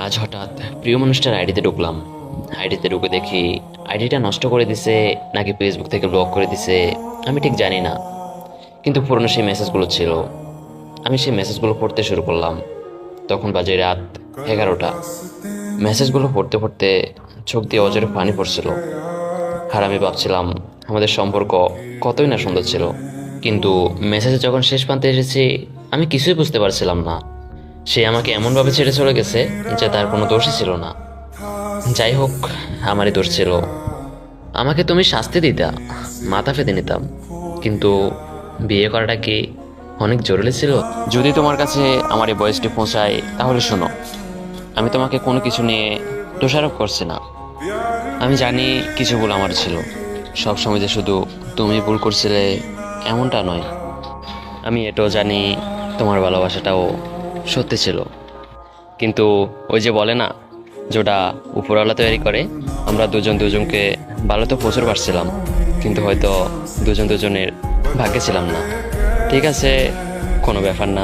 আজ হঠাৎ প্রিয় মানুষটার আইডিতে ঢুকলাম। আইডিতে ঢুকে দেখি আইডিটা নষ্ট করে দিছে নাকি ফেসবুক থেকে ব্লক করে দিছে আমি ঠিক জানি না, কিন্তু পুরনো সেই মেসেজগুলো ছিল। আমি সেই মেসেজগুলো পড়তে শুরু করলাম। তখন বাজে রাত 11টা। মেসেজগুলো পড়তে পড়তে চোখ দিয়ে অজরে পানি পড়ছিল। আর আমি ভাবছিলাম আমাদের সম্পর্ক কতই না সুন্দর ছিল, কিন্তু মেসেজে যখন শেষ প্রান্তে এসেছি আমি কিছুই বুঝতে পারছিলাম না। সে আমাকে এমনভাবে ছেড়ে চলে গেছে যে তার কোনো দোষই ছিল না। যাই হোক, আমারই দোষ ছিল। আমাকে তুমি শাস্তি দিতা, মাথা পেতে নিতাম, কিন্তু বিয়ে করাটা কি অনেক জরুরি ছিল? যদি তোমার কাছে আমার এই বয়সটি পৌঁছায় তাহলে শোনো, আমি তোমাকে কোনো কিছু নিয়ে দোষারোপ করছি না। আমি জানি কিছু ভুল আমার ছিল, সবসময় যে শুধু তুমি ভুল করছিলে এমনটা নয়। আমি এটাও জানি তোমার ভালোবাসাটাও সত্যি ছিল, কিন্তু ওই যে বলে না, যেটা উপরওয়ালা তৈরি করে। আমরা দুজন দুজনকে ভালো তো প্রচুর পারছিলাম, কিন্তু হয়তো দুজন দুজনের ভাগ্যে ছিলাম না। ঠিক আছে, কোনো ব্যাপার না।